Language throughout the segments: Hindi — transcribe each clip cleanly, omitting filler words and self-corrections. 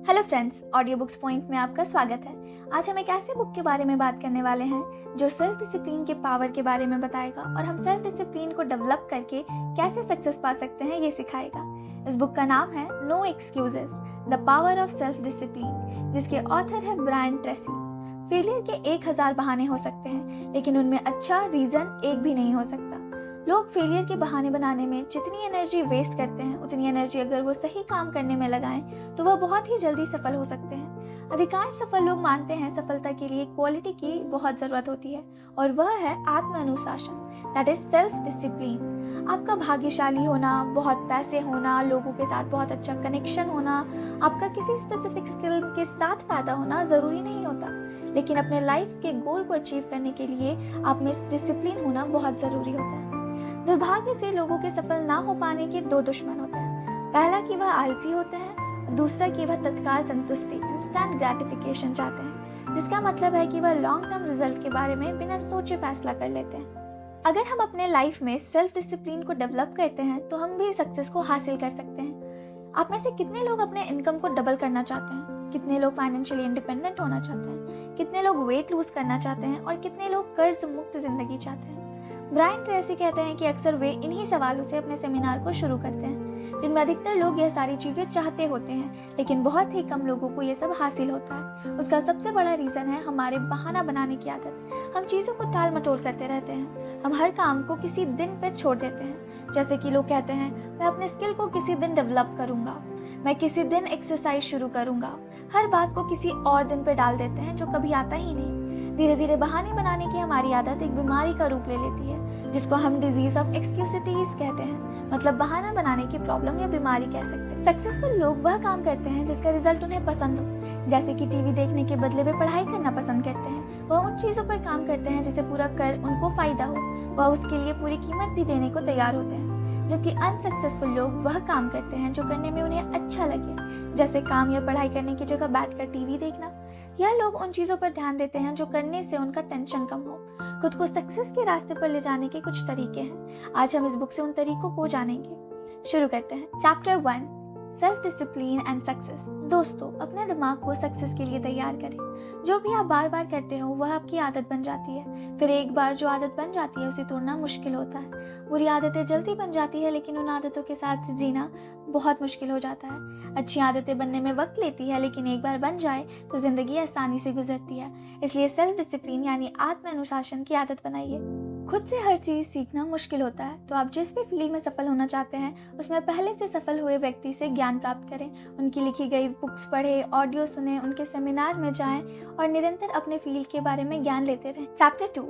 Hello friends, audio books point में आपका स्वागत है। आज हम एक ऐसे बुक के बारे में बात करने वाले हैं जो सेल्फ डिसिप्लिन के पावर के बारे में बताएगा और हम सेल्फ डिसिप्लिन को डेवलप करके कैसे सक्सेस पा सकते हैं ये सिखाएगा। इस बुक का नाम है no excuses the power of self discipline, जिसके ऑथर है ब्रायन ट्रेसी। फेलियर के 1000 बहाने हो सकते हैं, लेकिन उनमें अच्छा रीजन एक भी नहीं हो सकता। लोग फेलियर के बहाने बनाने में जितनी एनर्जी वेस्ट करते हैं, उतनी एनर्जी अगर वो सही काम करने में लगाएं तो वह बहुत ही जल्दी सफल हो सकते हैं। अधिकांश सफल लोग मानते हैं सफलता के लिए क्वालिटी की बहुत जरूरत होती है, और वह है आत्म अनुशासन, दैट इज सेल्फ डिसिप्लिन। आपका भाग्यशाली होना, बहुत पैसे होना, लोगों के साथ बहुत अच्छा कनेक्शन होना, आपका किसी स्पेसिफिक स्किल के साथ पैदा होना जरूरी नहीं होता, लेकिन अपने लाइफ के गोल को अचीव करने के लिए आप में डिसिप्लिन होना बहुत जरूरी होता है। दुर्भाग्य से लोगों के सफल ना हो पाने के दो दुश्मन होते हैं। पहला कि वह आलसी होते हैं, दूसरा कि वह तत्काल संतुष्टि, इंस्टेंट ग्रेटिफिकेशन चाहते हैं, जिसका मतलब है कि वह लॉन्ग टर्म रिजल्ट के बारे में बिना सोचे फैसला कर लेते हैं। अगर हम अपने लाइफ में सेल्फ डिसिप्लिन को डेवलप करते हैं तो हम भी सक्सेस को हासिल कर सकते हैं। आप में से कितने लोग अपने इनकम को डबल करना चाहते हैं? कितने लोग फाइनेंशियली इंडिपेंडेंट होना चाहते हैं? कितने लोग वेट लूज करना चाहते हैं? और कितने लोग कर्ज मुक्त जिंदगी चाहते हैं? ब्रायन ट्रेसी कहते हैं कि अक्सर वे इन्हीं सवालों से अपने सेमिनार को शुरू करते हैं, जिनमें अधिकतर लोग यह सारी चीजें चाहते होते हैं, लेकिन बहुत ही कम लोगों को यह सब हासिल होता है। उसका सबसे बड़ा रीजन है हमारे बहाना बनाने की आदत। हम चीजों को टाल मटोल करते रहते हैं। हम हर काम को किसी दिन पर छोड़ देते हैं। जैसे कि लोग कहते हैं, मैं अपने स्किल को किसी दिन डेवलप करूंगा, मैं किसी दिन एक्सरसाइज शुरू करूंगा। हर बात को किसी और दिन पे डाल देते हैं जो कभी आता ही नहीं। धीरे धीरे बहाने बनाने की हमारी आदत एक बीमारी का रूप ले लेती है, जिसको हम डिजीज ऑफ एक्सक्यूसिटीज कहते हैं, मतलब बहाना बनाने की प्रॉब्लम या बीमारी कह सकते हैं। सक्सेसफुल लोग वह काम करते हैं जिसका रिजल्ट उन्हें पसंद हो। जैसे कि टीवी देखने के बदले वे पढ़ाई करना पसंद करते हैं। वह उन चीजों पर काम करते हैं जिसे पूरा कर उनको फायदा हो। वह उसके लिए पूरी कीमत भी देने को तैयार होते हैं। जबकि अनसक्सेसफुल लोग वह काम करते हैं जो करने में उन्हें अच्छा लगे, जैसे काम या पढ़ाई करने की जगह बैठकर टीवी देखना। यह लोग उन चीजों पर ध्यान देते हैं जो करने से उनका टेंशन कम हो। खुद को सक्सेस के रास्ते पर ले जाने के कुछ तरीके हैं। आज हम इस बुक से उन तरीकों को जानेंगे। शुरू करते हैं। Chapter 1, self discipline and success. दोस्तों, अपने दिमाग को सक्सेस के लिए तैयार करें। जो भी आप बार बार करते हो वह आपकी आदत बन जाती है। फिर एक बार जो आदत बन जाती है उसे तोड़ना मुश्किल होता है। बुरी आदतें जल्दी बन जाती है, लेकिन उन आदतों के साथ जीना बहुत मुश्किल हो जाता है। अच्छी आदतें बनने में वक्त लेती है, लेकिन एक बार बन जाए तो जिंदगी आसानी से गुजरती है। इसलिए सेल्फ डिसिप्लिन यानी आत्म अनुशासन की आदत बनाइए। खुद से हर चीज सीखना मुश्किल होता है, तो आप जिस भी फील्ड में सफल होना चाहते हैं उसमें पहले से सफल हुए व्यक्ति से ज्ञान प्राप्त करें। उनकी लिखी गई बुक्स पढ़ें, ऑडियो सुने, उनके सेमिनार में जाएं और निरंतर अपने फील्ड के बारे में ज्ञान लेते रहें। Chapter 2,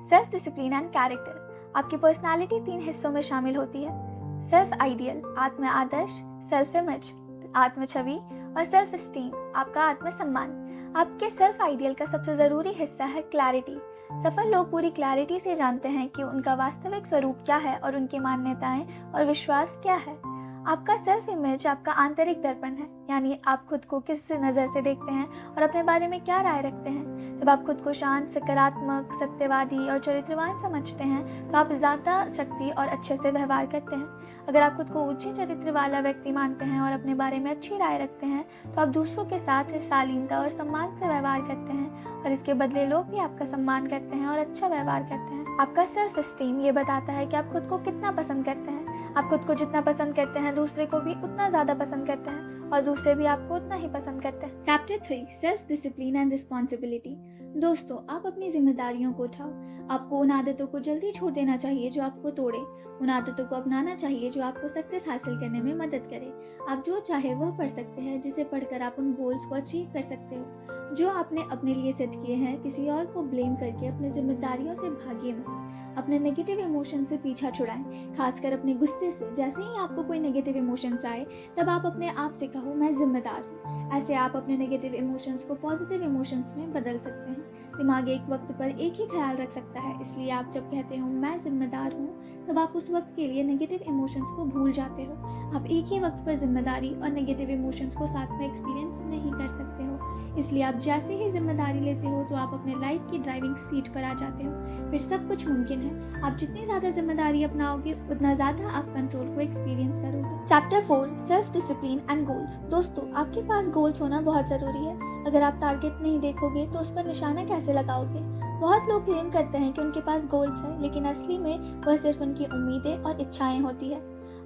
self discipline and character. आपकी पर्सनालिटी 3 हिस्सों में शामिल होती है। सेल्फ आइडियल, आत्म आदर्श, सेल्फ इमेज, आत्म छवि, और सेल्फ स्टीम, आपका आत्मसम्मान। आपके सेल्फ आइडियल का सबसे जरूरी हिस्सा है क्लैरिटी। सफल लोग पूरी क्लैरिटी से जानते हैं कि उनका वास्तविक स्वरूप क्या है और उनकी मान्यताएं और विश्वास क्या है। आपका सेल्फ इमेज आपका आंतरिक दर्पण है, यानी आप खुद को किस नज़र से देखते हैं और अपने बारे में क्या राय रखते हैं। जब आप खुद को शांत, सकारात्मक, सत्यवादी और चरित्रवान समझते हैं तो आप ज़्यादा शक्ति और अच्छे से व्यवहार करते हैं। अगर आप खुद को ऊंचे चरित्र वाला व्यक्ति मानते हैं और अपने बारे में अच्छी राय रखते हैं तो आप दूसरों के साथ शालीनता और सम्मान से व्यवहार करते हैं, और इसके बदले लोग भी आपका सम्मान करते हैं और अच्छा व्यवहार करते हैं। आपका सेल्फ स्टीम ये बताता है कि आप खुद को कितना पसंद करते हैं। आप खुद को जितना पसंद करते हैं दूसरे को भी उतना ज्यादा पसंद करते हैं, और दूसरे भी आपको उतना ही पसंद करते हैं। Chapter 3, self discipline and responsibility. दोस्तों, आप अपनी जिम्मेदारियों को उठाओ। आपको उन आदतों को जल्दी छोड़ देना चाहिए जो आपको तोड़े। उन आदतों को अपनाना चाहिए जो आपको सक्सेस हासिल करने में मदद करे। आप जो चाहे वह पढ़ सकते हैं, जिसे पढ़कर आप उन गोल्स को अचीव कर सकते हो जो आपने अपने लिए सेट किए हैं। किसी और को ब्लेम करके अपनी जिम्मेदारियों से भागिए मत। अपने नेगेटिव इमोशन से पीछा छुड़ाएं, खासकर अपने गुस्से से। जैसे ही आपको कोई नेगेटिव इमोशंस आए तब आप अपने आप से कहो, मैं जिम्मेदार हूँ। ऐसे आप अपने नेगेटिव इमोशंस को पॉजिटिव इमोशंस में बदल सकते हैं। दिमाग एक वक्त पर एक ही ख्याल रख सकता है, इसलिए आप जब कहते हो मैं जिम्मेदार हूँ, तब आप उस वक्त के लिए नेगेटिव इमोशंस को भूल जाते हो। आप एक ही वक्त पर जिम्मेदारी और नेगेटिव इमोशंस को साथ में एक्सपीरियंस नहीं कर सकते हो, इसलिए आप जैसे ही जिम्मेदारी लेते हो तो आप अपने लाइफ की ड्राइविंग सीट पर आ जाते हो। फिर सब कुछ मुमकिन है। आप जितनी ज़्यादा जिम्मेदारी अपनाओगे उतना ज़्यादा आप कंट्रोल को एक्सपीरियंस करोगे। Chapter 4, self discipline and goals. दोस्तों, आपके पास गोल्स होना बहुत ज़रूरी है। अगर आप टारगेट नहीं देखोगे तो उस पर निशाना कैसे लगाओगे? बहुत लोग क्लेम करते हैं कि उनके पास गोल्स है, लेकिन असली में वह सिर्फ उनकी उम्मीदें और इच्छाएं होती है।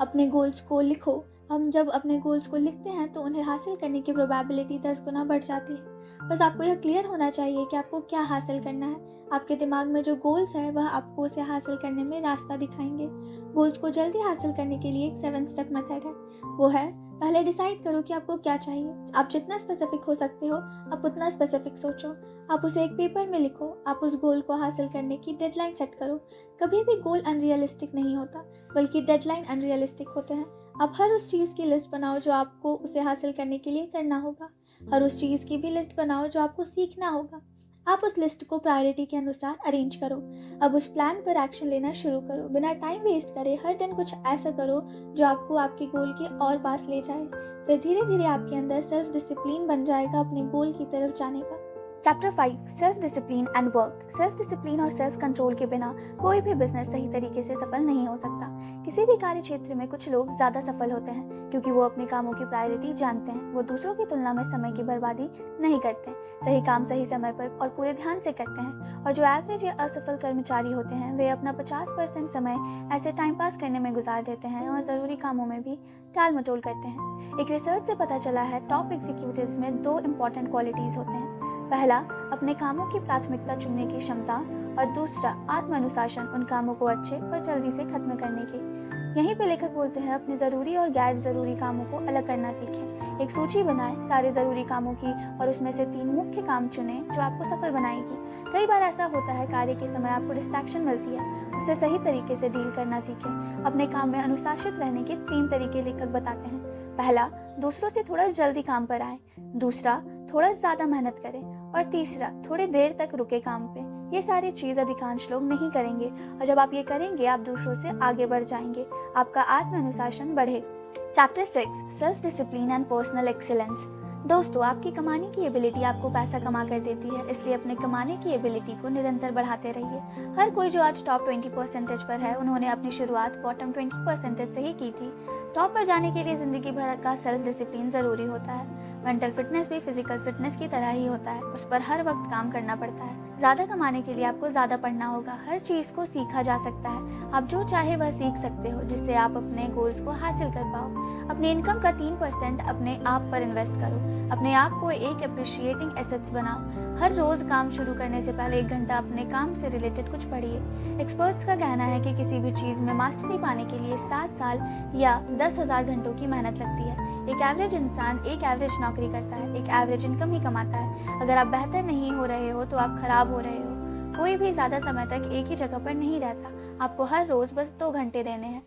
अपने गोल्स को लिखो। हम जब अपने गोल्स को लिखते हैं तो उन्हें हासिल करने की प्रोबेबिलिटी 10 गुना बढ़ जाती है। बस आपको यह क्लियर होना चाहिए कि आपको क्या हासिल करना है। आपके दिमाग में जो गोल्स है वह आपको उसे हासिल करने में रास्ता दिखाएंगे। गोल्स को जल्दी हासिल करने के लिए एक 7 स्टेप मेथड है। वो है, पहले डिसाइड करो कि आपको क्या चाहिए। आप जितना स्पेसिफिक हो सकते हो आप उतना स्पेसिफिक सोचो। आप उसे एक पेपर में लिखो। आप उस गोल को हासिल करने की डेडलाइन सेट करो। कभी भी गोल अनरियलिस्टिक नहीं होता, बल्कि डेडलाइन अनरियलिस्टिक होते हैं। आप हर उस चीज़ की लिस्ट बनाओ जो आपको उसे हासिल करने के लिए करना होगा। हर उस चीज़ की भी लिस्ट बनाओ जो आपको सीखना होगा। आप उस लिस्ट को प्रायोरिटी के अनुसार अरेंज करो। अब उस प्लान पर एक्शन लेना शुरू करो। बिना टाइम वेस्ट करे हर दिन कुछ ऐसा करो जो आपको आपके गोल के और पास ले जाए। फिर धीरे धीरे आपके अंदर सेल्फ डिसिप्लिन बन जाएगा अपने गोल की तरफ जाने का। Chapter 5, self discipline and work. Self discipline और सेल्फ कंट्रोल के बिना कोई भी बिजनेस सही तरीके से सफल नहीं हो सकता। किसी भी कार्य क्षेत्र में कुछ लोग ज़्यादा सफल होते हैं क्योंकि वो अपने कामों की प्रायोरिटी जानते हैं। वो दूसरों की तुलना में समय की बर्बादी नहीं करते, सही काम सही समय पर और पूरे ध्यान से करते हैं। और जो एवरेज या असफल कर्मचारी होते हैं वे अपना 50% समय ऐसे टाइम पास करने में गुजार देते हैं और ज़रूरी कामों में भी टाल मटोल करते हैं। एक रिसर्च से पता चला है टॉप एग्जीक्यूटिव्स में 2 इम्पॉर्टेंट क्वालिटीज़ होते हैं। पहला, अपने कामों की प्राथमिकता चुनने की क्षमता, और दूसरा, आत्म अनुशासन, उन कामों को अच्छे और जल्दी से खत्म करने की। यहीं पे लेखक बोलते हैं अपने ज़रूरी और गैर ज़रूरी कामों को अलग करना सीखें। एक सूची बनाएं सारे ज़रूरी कामों की और उसमें से 3 मुख्य काम चुनें जो आपको सफल बनाएगी। कई बार ऐसा होता है कार्य के समय आपको डिस्ट्रैक्शन मिलती है, उससे सही तरीके से डील करना सीखें। अपने काम में अनुशासित रहने के 3 तरीके लेखक बताते हैं। पहला, दूसरों से थोड़ा जल्दी काम पर आए। दूसरा, थोड़ा ज़्यादा मेहनत करें। और तीसरा, थोड़ी देर तक रुके काम पे। ये सारी चीज़ अधिकांश लोग नहीं करेंगे और जब आप ये करेंगे आप दूसरों से आगे बढ़ जाएंगे, आपका आत्म अनुशासन बढ़ेगा। Chapter 6, self discipline and personal excellence. दोस्तों, आपकी कमाने की एबिलिटी आपको पैसा कमा कर देती है, इसलिए अपने कमाने की एबिलिटी को निरंतर बढ़ाते रहिए। हर कोई जो आज टॉप 20% पर है उन्होंने अपनी शुरुआत बॉटम 20% से ही की थी। टॉप पर जाने के लिए ज़िंदगी भर का सेल्फ डिसिप्लिन ज़रूरी होता है। मेंटल फिटनेस भी फिजिकल फिटनेस की तरह ही होता है, उस पर हर वक्त काम करना पड़ता है। ज़्यादा कमाने के लिए आपको ज़्यादा पढ़ना होगा। हर चीज़ को सीखा जा सकता है। आप जो चाहे वह सीख सकते हो जिससे आप अपने गोल्स को हासिल कर पाओ। अपनी इनकम का 3% अपने आप पर इन्वेस्ट करो। अपने आप को एक अप्रिशिएटिंग एसेट्स बनाओ। हर रोज़ काम शुरू करने से पहले 1 घंटा अपने काम से रिलेटेड कुछ पढ़िए। एक्सपर्ट्स का कहना है कि किसी भी चीज़ में मास्टरी पाने के लिए 7 साल या 10,000 घंटों की मेहनत लगती है। एक एवरेज इंसान एक एवरेज नौकरी करता है, एक एवरेज इनकम ही कमाता है। अगर आप बेहतर नहीं हो रहे हो तो आप खराब हो रहे हो। कोई भी ज़्यादा समय तक एक ही जगह पर नहीं रहता। आपको हर रोज़ बस 2 घंटे देने हैं।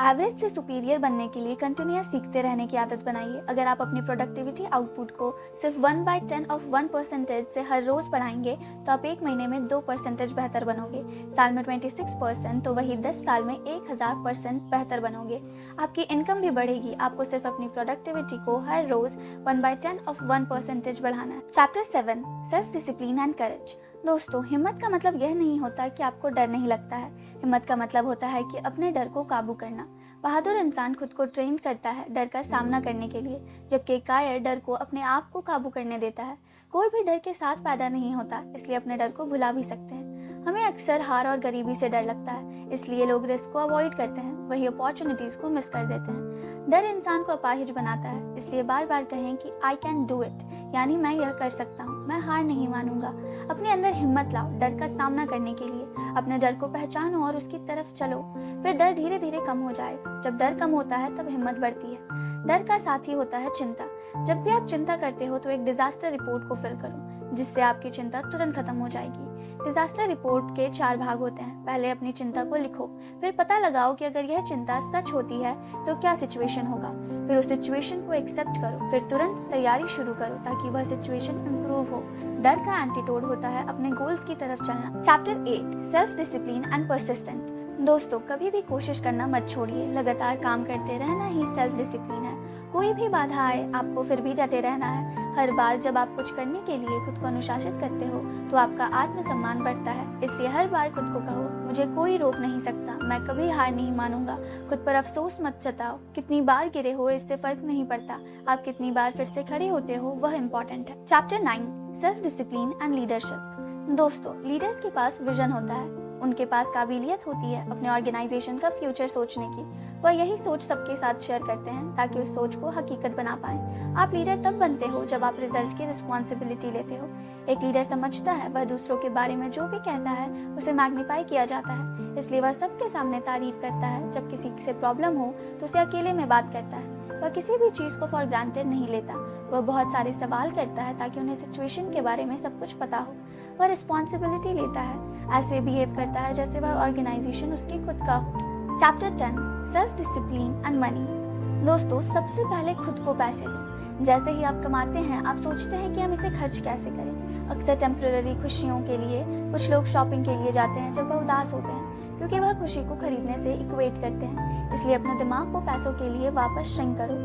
एवरेज से सुपीरियर बनने के लिए कंटिन्यूस सीखते रहने की आदत बनाइए। अगर आप अपनी प्रोडक्टिविटी आउटपुट को सिर्फ 1/10 ऑफ 1% से हर रोज़ बढ़ाएंगे तो आप 1 महीने में 2% बेहतर बनोगे, साल में 26%, तो वही 10 साल में 1000% बेहतर बनोगे। आपकी इनकम भी बढ़ेगी। आपको सिर्फ अपनी प्रोडक्टिविटी को हर रोज़ 1/10 ऑफ 1% बढ़ाना है। Chapter 7, self discipline and courage. दोस्तों, हिम्मत का मतलब यह नहीं होता कि आपको डर नहीं लगता है। हिम्मत का मतलब होता है कि अपने डर को काबू करना। बहादुर इंसान खुद को ट्रेन करता है डर का सामना करने के लिए, जबकि कायर डर को अपने आप को काबू करने देता है। कोई भी डर के साथ पैदा नहीं होता, इसलिए अपने डर को भुला भी सकते हैं। हमें अक्सर हार और गरीबी से डर लगता है, इसलिए लोग रिस्क को अवॉइड करते हैं, वही अपॉर्चुनिटीज़ को मिस कर देते हैं। डर इंसान को अपाहिज बनाता है, इसलिए बार बार कहें कि आई कैन डू इट, यानी मैं यह कर सकता हूँ, मैं हार नहीं मानूंगा। अपने अंदर हिम्मत लाओ डर का सामना करने के लिए। अपने डर को पहचानो और उसकी तरफ चलो, फिर डर धीरे धीरे कम हो जाएगा। जब डर कम होता है तब हिम्मत बढ़ती है। डर का साथी होता है चिंता। जब भी आप चिंता करते हो तो एक डिजास्टर रिपोर्ट को फिल करो, जिससे आपकी चिंता तुरंत खत्म हो जाएगी। डिजास्टर रिपोर्ट के 4 भाग होते हैं। पहले अपनी चिंता को लिखो, फिर पता लगाओ कि अगर यह चिंता सच होती है तो क्या सिचुएशन होगा, फिर उस सिचुएशन को एक्सेप्ट करो, फिर तुरंत तैयारी शुरू करो ताकि वह सिचुएशन इम्प्रूव हो। डर का एंटीटोड होता है अपने गोल्स की तरफ चलना। Chapter 8 self discipline and persistent. दोस्तों, कभी भी कोशिश करना मत छोड़िए, लगातार काम करते रहना ही सेल्फ डिसिप्लिन है। कोई भी बाधा आए आपको फिर भी डटे रहना है। हर बार जब आप कुछ करने के लिए खुद को अनुशासित करते हो तो आपका आत्मसम्मान बढ़ता है। इसलिए हर बार खुद को कहो, मुझे कोई रोक नहीं सकता, मैं कभी हार नहीं मानूंगा। खुद पर अफसोस मत जताओ, कितनी बार गिरे हो इससे फर्क नहीं पड़ता, आप कितनी बार फिर से खड़े होते हो वह इम्पोर्टेंट है। Chapter 9 self discipline and leadership. दोस्तों, लीडर्स के पास विजन होता है, उनके पास काबिलियत होती है अपने ऑर्गेनाइजेशन का फ्यूचर सोचने की। वह यही सोच सबके साथ शेयर करते हैं ताकि उस सोच को हकीकत बना पाएं। आप लीडर तब बनते हो जब आप रिजल्ट की रिस्पॉन्सिबिलिटी लेते हो। एक लीडर समझता है वह दूसरों के बारे में जो भी कहता है उसे मैग्नीफाई किया जाता है, इसलिए वह सबके सामने तारीफ करता है। जब किसी से प्रॉब्लम हो तो उसे अकेले में बात करता है। वह किसी भी चीज़ को फॉर ग्रांटेड नहीं लेता। वह बहुत सारे सवाल करता है ताकि उन्हें सिचुएशन के बारे में सब कुछ पता हो। वह रिस्पॉन्सिबिलिटी लेता है, ऐसे बिहेव करता है जैसे वह ऑर्गेनाइजेशन उसके खुद का हो। Chapter 10 self discipline and money. दोस्तों, सबसे पहले खुद को पैसे दो। जैसे ही आप कमाते हैं आप सोचते हैं कि हम इसे खर्च कैसे करें। अक्सर टेम्पररी खुशियों के लिए कुछ लोग शॉपिंग के लिए जाते हैं जब वह उदास होते हैं, क्योंकि वह खुशी को खरीदने से इक्वेट करते हैं। इसलिए अपने दिमाग को पैसों के लिए वापस श्रिंक करो,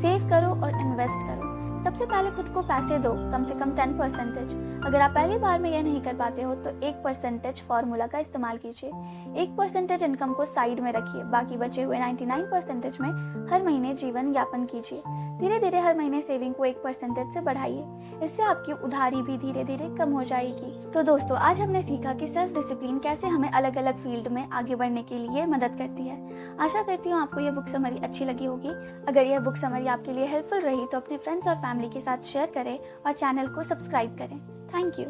सेव करो और इन्वेस्ट करो। सबसे पहले खुद को पैसे दो, कम से कम 10%। अगर आप पहली बार में यह नहीं कर पाते हो तो 1% फॉर्मूला का इस्तेमाल कीजिए। 1% इनकम को साइड में रखिए, बाकी बचे हुए 99% में हर महीने जीवन यापन कीजिए। धीरे धीरे हर महीने सेविंग को 1% से बढ़ाइए, इससे आपकी उधारी भी धीरे धीरे कम हो जाएगी। तो दोस्तों, आज हमने सीखा कि सेल्फ डिसिप्लिन कैसे हमें अलग अलग फील्ड में आगे बढ़ने के लिए मदद करती है। आशा करती हूँ आपको यह बुक समरी अच्छी लगी होगी। अगर यह बुक समरी आपके लिए हेल्पफुल रही तो अपने फ्रेंड्स और फैमिली के साथ शेयर करें और चैनल को सब्सक्राइब करें। Thank you.